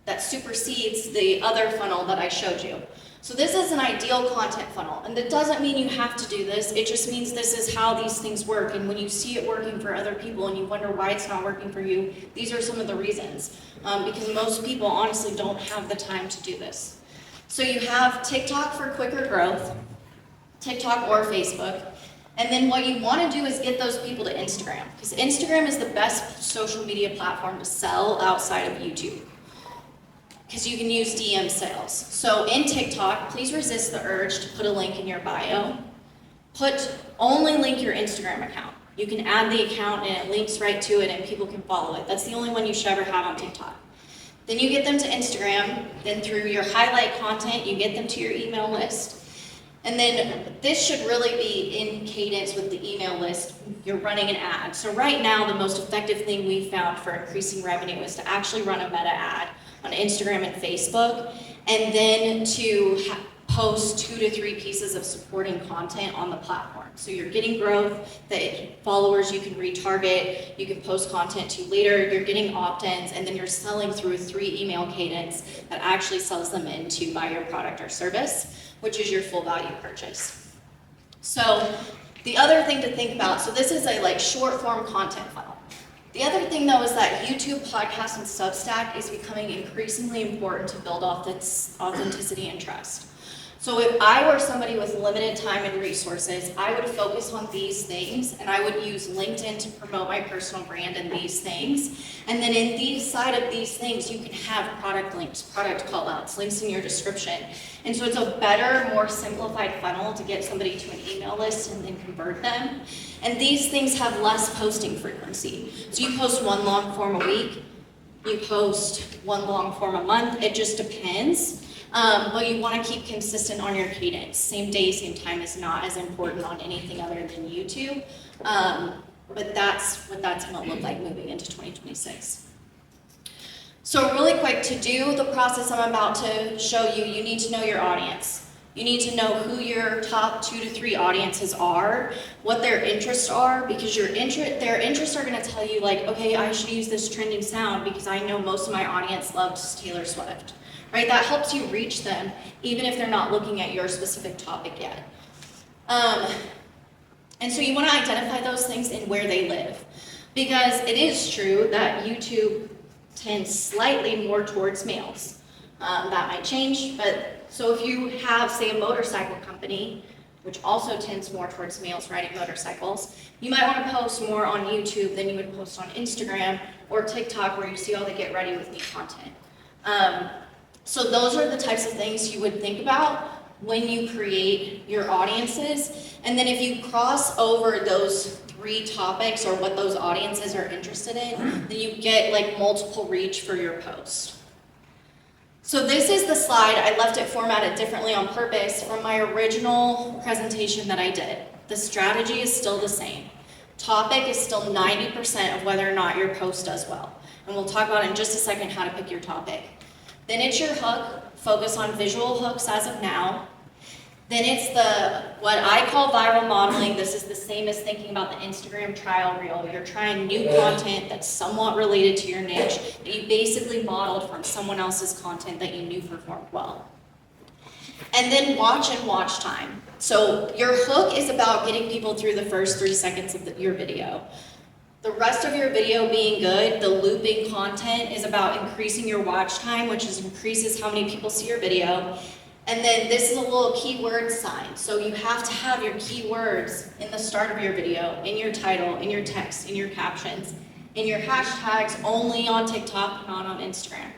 A: that supersedes the other funnel that I showed you. So this is an ideal content funnel, and that doesn't mean you have to do this, it just means this is how these things work, and when you see it working for other people and you wonder why it's not working for you, these are some of the reasons. Because most people honestly don't have the time to do this. So you have TikTok for quicker growth, TikTok or Facebook, and then what you want to do is get those people to Instagram, because Instagram is the best social media platform to sell outside of YouTube, because you can use DM sales. So in TikTok, please resist the urge to put a link in your bio. Only link your Instagram account. You can add the account and it links right to it and people can follow it. That's the only one you should ever have on TikTok. Then you get them to Instagram, then through your highlight content, you get them to your email list. And then this should really be in cadence with the email list. You're running an ad. So right now, the most effective thing we found for increasing revenue is to actually run a meta ad on Instagram and Facebook, and then to post 2 to 3 pieces of supporting content on the platform. So you're getting growth, that followers you can retarget, you can post content to later, you're getting opt-ins, and then you're selling through a 3 email cadence that actually sells them in to buy your product or service, which is your full value purchase. So the other thing to think about, so this is a short form content funnel. The other thing though is that YouTube, podcast, and Substack is becoming increasingly important to build off its authenticity and trust. So if I were somebody with limited time and resources, I would focus on these things, and I would use LinkedIn to promote my personal brand in these things. And then side of these things, you can have product links, product call-outs, links in your description. And so it's a better, more simplified funnel to get somebody to an email list and then convert them. And these things have less posting frequency. So you post 1 long form a week, you post 1 long form a month, it just depends. But you want to keep consistent on your cadence. Same day, same time is not as important on anything other than YouTube. But that's what that's going to look like moving into 2026. So really quick, to do the process I'm about to show you, you need to know your audience. You need to know who your top 2 to 3 audiences are, what their interests are, because their interests are going to tell you, like, okay, I should use this trending sound because I know most of my audience loves Taylor Swift. Right? That helps you reach them, even if they're not looking at your specific topic yet. And so you want to identify those things and where they live. Because it is true that YouTube tends slightly more towards males. That might change, but so if you have, say, a motorcycle company, which also tends more towards males riding motorcycles, you might want to post more on YouTube than you would post on Instagram or TikTok, where you see all the get ready with me content. So those are the types of things you would think about when you create your audiences. And then if you cross over those 3 topics or what those audiences are interested in, then you get multiple reach for your post. So this is the slide. I left it formatted differently on purpose from my original presentation that I did. The strategy is still the same. Topic is still 90% of whether or not your post does well. And we'll talk about in just a second how to pick your topic. Then it's your hook, focus on visual hooks as of now. Then it's what I call viral modeling. This is the same as thinking about the Instagram trial reel. You're trying new content that's somewhat related to your niche that you basically modeled from someone else's content that you knew performed well. And then watch and watch time. So your hook is about getting people through the first 3 seconds of your video. The rest of your video being good, the looping content is about increasing your watch time, which increases how many people see your video. And then this is a little keyword sign. So you have to have your keywords in the start of your video, in your title, in your text, in your captions, in your hashtags only on TikTok, not on Instagram.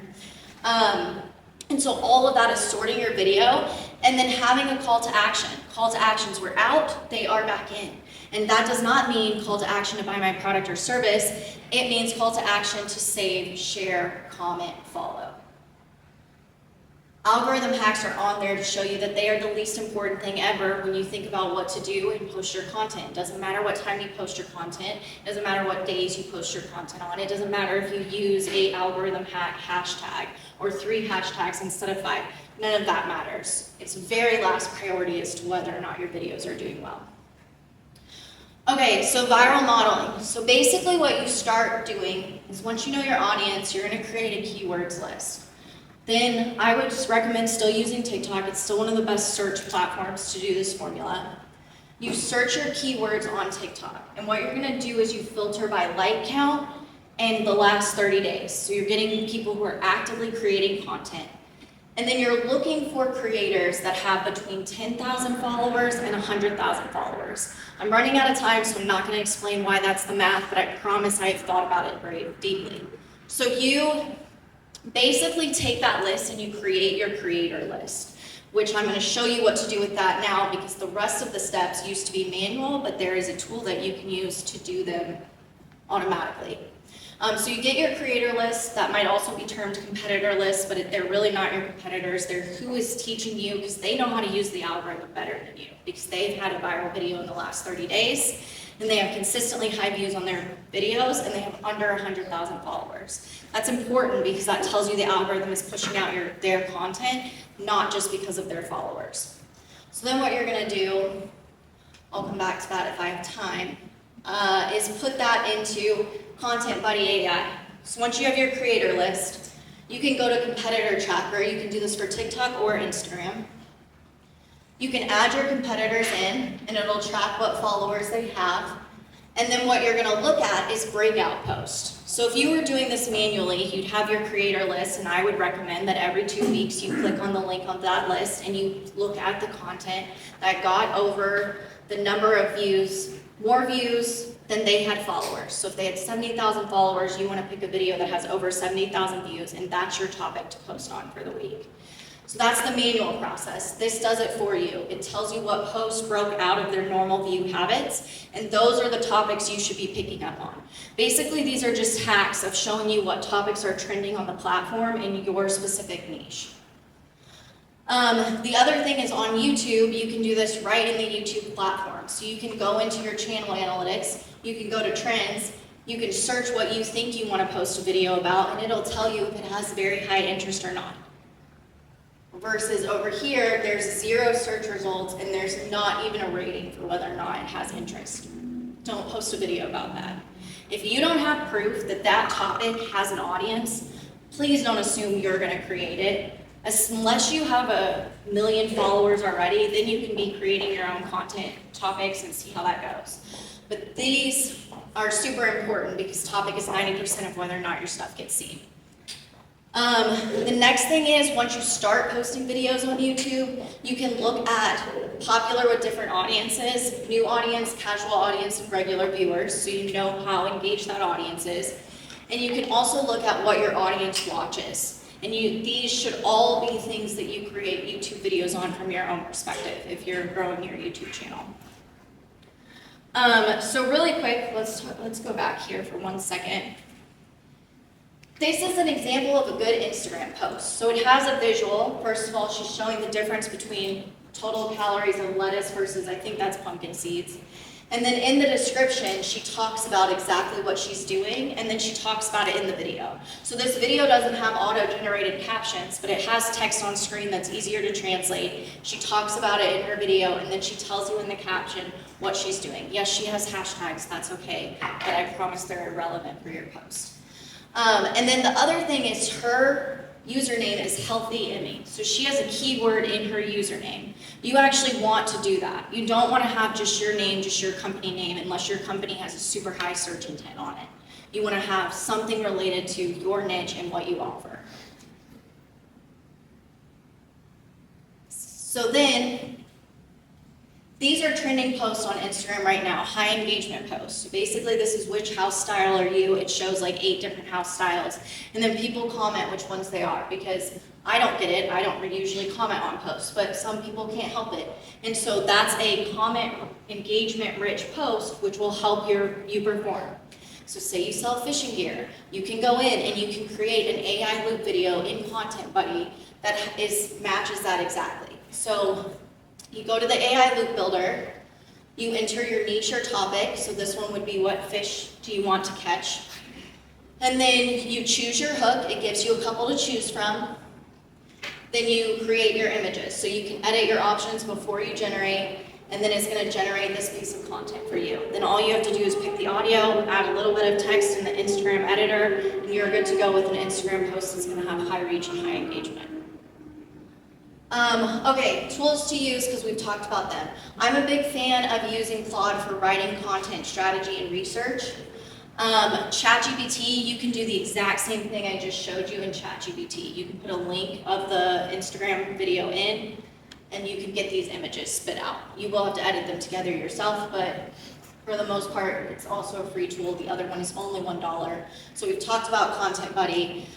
A: And so all of that is sorting your video and then having a call to action. Call to actions were out, they are back in. And that does not mean call to action to buy my product or service. It means call to action to save, share, comment, follow. Algorithm hacks are on there to show you that they are the least important thing ever when you think about what to do and post your content. It doesn't matter what time you post your content. It doesn't matter what days you post your content on. It doesn't matter if you use a algorithm hack hashtag or 3 hashtags instead of 5. None of that matters. It's very last priority as to whether or not your videos are doing well. Okay, so viral modeling. So basically what you start doing is once you know your audience, you're going to create a keywords list. Then I would just recommend still using TikTok. It's still one of the best search platforms to do this formula. You search your keywords on TikTok. And what you're going to do is you filter by like count and the last 30 days. So you're getting people who are actively creating content. And then you're looking for creators that have between 10,000 followers and 100,000 followers. I'm running out of time, so I'm not going to explain why that's the math, but I promise I have thought about it very deeply. So you basically take that list and you create your creator list, which I'm going to show you what to do with that now because the rest of the steps used to be manual, but there is a tool that you can use to do them automatically. So you get your creator list. That might also be termed competitor lists, but they're really not your competitors. They're who is teaching you because they know how to use the algorithm better than you because they've had a viral video in the last 30 days and they have consistently high views on their videos and they have under 100,000 followers. That's important because that tells you the algorithm is pushing out their content, not just because of their followers. So then what you're going to do, I'll come back to that if I have time, is put that into Content Buddy AI. So once you have your creator list, you can go to competitor tracker. You can do this for TikTok or Instagram. You can add your competitors in, and it'll track what followers they have. And then what you're going to look at is breakout posts. So if you were doing this manually, you'd have your creator list, and I would recommend that every 2 weeks you click on the link on that list and you look at the content that got over the number of views, more views than they had followers. So if they had 70,000 followers, you want to pick a video that has over 70,000 views, and that's your topic to post on for the week. So that's the manual process. This does it for you. It tells you what posts broke out of their normal view habits, and those are the topics you should be picking up on. Basically, these are just hacks of showing you what topics are trending on the platform in your specific niche. The other thing is on YouTube, you can do this right in the YouTube platform. So you can go into your channel analytics, you can go to trends, you can search what you think you want to post a video about, and it'll tell you if it has very high interest or not. Versus over here, there's 0 search results and there's not even a rating for whether or not it has interest. Don't post a video about that. If you don't have proof that that topic has an audience, please don't assume you're going to create it. Unless you have 1 million followers already, then you can be creating your own content topics and see how that goes. But these are super important because topic is 90% of whether or not your stuff gets seen. The next thing is once you start posting videos on YouTube, you can look at popular with different audiences, new audience, casual audience, and regular viewers, so you know how engaged that audience is. And you can also look at what your audience watches. And these should all be things that you create YouTube videos on from your own perspective if you're growing your YouTube channel. So really quick, let's go back here for 1 second. This is an example of a good Instagram post. So it has a visual. First of all, she's showing the difference between total calories of lettuce versus, I think that's pumpkin seeds. And then in the description, she talks about exactly what she's doing, and then she talks about it in the video. So this video doesn't have auto-generated captions, but it has text on screen that's easier to translate. She talks about it in her video, and then she tells you in the caption what she's doing. Yes, she has hashtags, that's okay, but I promise they're irrelevant for your post. And then the other thing is her username is Healthy Emmy. So she has a keyword in her username. You actually want to do that. You don't want to have just your name, just your company name, unless your company has a super high search intent on it. You want to have something related to your niche and what you offer. So then, these are trending posts on Instagram right now, high engagement posts. So basically this is which house style are you, it shows like 8 different house styles. And then people comment which ones they are, because I don't get it, I don't usually comment on posts, but some people can't help it. And so that's a comment engagement rich post, which will help you perform. So say you sell fishing gear, you can go in and you can create an AI loop video in Content Buddy that matches that exactly. So you go to the AI loop builder, you enter your niche or topic, so this one would be what fish do you want to catch, and then you choose your hook, it gives you a couple to choose from, then you create your images, so you can edit your options before you generate, and then it's going to generate this piece of content for you. Then all you have to do is pick the audio, add a little bit of text in the Instagram editor, and you're good to go with an Instagram post that's going to have high reach and high engagement. Okay, tools to use, because we've talked about them. I'm a big fan of using Claude for writing content strategy and research. ChatGPT, you can do the exact same thing I just showed you in ChatGPT. You can put a link of the Instagram video in, and you can get these images spit out. You will have to edit them together yourself, but for the most part, it's also a free tool. The other one is only $1. So we've talked about Content Buddy.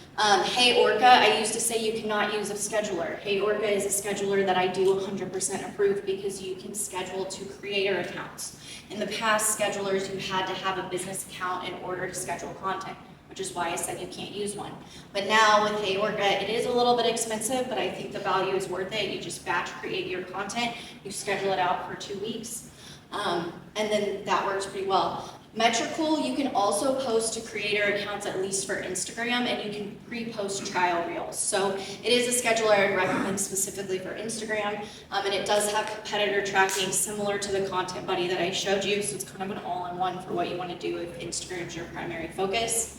A: Hey Orca, I used to say you cannot use a scheduler. Hey Orca is a scheduler that I do 100% approve because you can schedule to creator accounts. In the past, schedulers, you had to have a business account in order to schedule content, which is why I said you can't use one. But now with Hey Orca, it is a little bit expensive, but I think the value is worth it. You just batch create your content, you schedule it out for 2 weeks. And then that works pretty well. Metricool, you can also post to creator accounts, at least for Instagram, and you can pre-post trial reels. So it is a scheduler I recommend specifically for Instagram, and it does have competitor tracking similar to the Content Buddy that I showed you, so it's kind of an all-in-one for what you want to do if Instagram's your primary focus.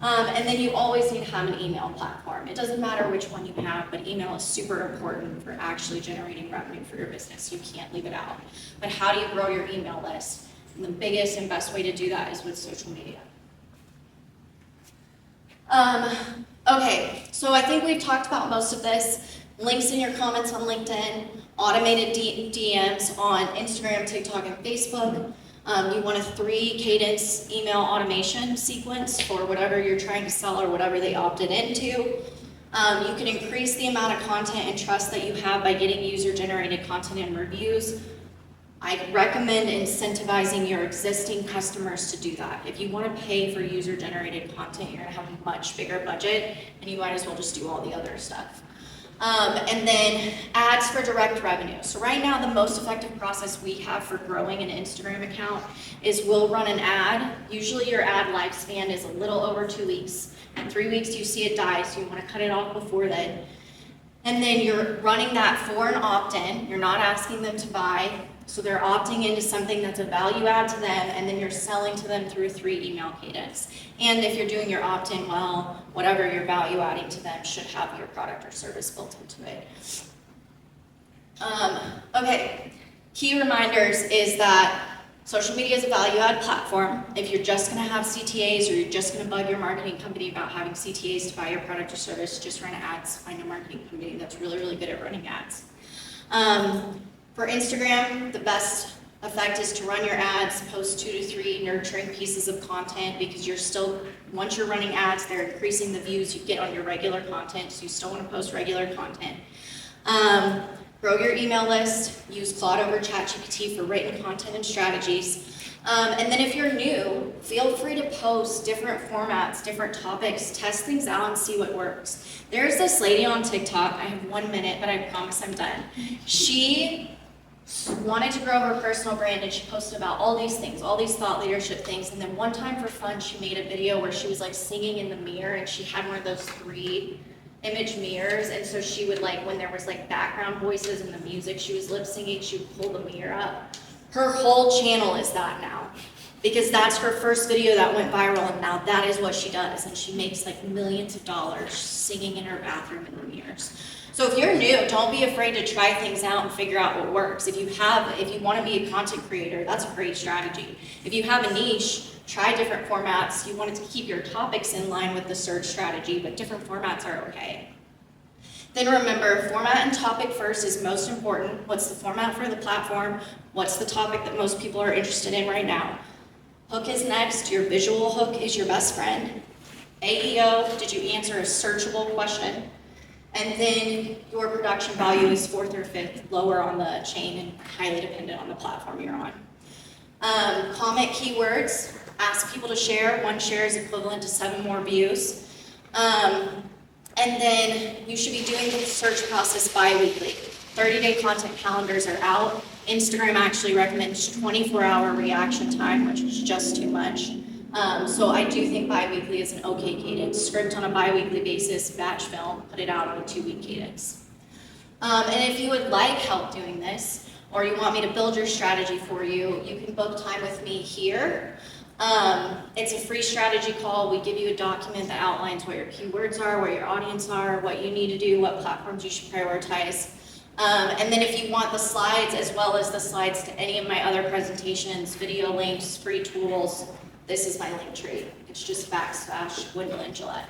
A: And then you always need to have an email platform. It doesn't matter which one you have, but email is super important for actually generating revenue for your business. You can't leave it out. But how do you grow your email list? And the biggest and best way to do that is with social media. Okay, so I think we've talked about most of this. Links in your comments on LinkedIn, automated DMs on Instagram, TikTok, and Facebook. You want a 3-cadence email automation sequence for whatever you're trying to sell or whatever they opted into. You can increase the amount of content and trust that you have by getting user-generated content and reviews. I recommend incentivizing your existing customers to do that. If you want to pay for user-generated content, you're going to have a much bigger budget, and you might as well just do all the other stuff. And then ads for direct revenue. So right now, the most effective process we have for growing an Instagram account is we'll run an ad. Usually your ad lifespan is a little over 2 weeks. At 3 weeks, you see it die, so you want to cut it off before then. And then you're running that for an opt-in. You're not asking them to buy. So they're opting into something that's a value add to them, and then you're selling to them through 3 email cadence. And if you're doing your opt-in well, whatever you're value adding to them should have your product or service built into it. Okay, key reminders is that social media is a value add platform. If you're just gonna have CTAs or you're just gonna bug your marketing company about having CTAs to buy your product or service, just run ads. Find a marketing company that's really, really good at running ads. For Instagram, the best effect is to run your ads, post 2 to 3 nurturing pieces of content, because you're still, once you're running ads, they're increasing the views you get on your regular content, so you still want to post regular content. Grow your email list, use Claude over ChatGPT for written content and strategies. And then if you're new, feel free to post different formats, different topics, test things out and see what works. There's this lady on TikTok, I have 1 minute, but I promise I'm done. She wanted to grow her personal brand, and she posted about all these things, all these thought leadership things, and then one time for fun she made a video where she was like singing in the mirror, and she had one of those 3 image mirrors, and so she would, like, when there was like background voices and the music she was lip singing, she would pull the mirror up. Her whole channel is that now, because that's her first video that went viral, and now that is what she does, and she makes like millions of dollars singing in her bathroom in the mirrors. So if you're new, don't be afraid to try things out and figure out what works. If you want to be a content creator, that's a great strategy. If you have a niche, try different formats. You want to keep your topics in line with the search strategy, but different formats are okay. Then remember, format and topic first is most important. What's the format for the platform? What's the topic that most people are interested in right now? Hook is next. Your visual hook is your best friend. AEO, did you answer a searchable question? And then your production value is 4th or 5th, lower on the chain and highly dependent on the platform you're on. Comment keywords, ask people to share. 1 share is equivalent to 7 more views. And then you should be doing the search process bi-weekly. 30-day content calendars are out. Instagram actually recommends 24-hour reaction time, which is just too much. So I do think bi-weekly is an okay cadence. Script on a bi-weekly basis, batch film, put it out on a 2-week cadence. And if you would like help doing this, or you want me to build your strategy for you, you can book time with me here. It's a free strategy call. We give you a document that outlines what your keywords are, where your audience are, what you need to do, what platforms you should prioritize. And then if you want the slides, as well as the slides to any of my other presentations, video links, free tools, this is my link tree. It's just /Wendell and Gillette.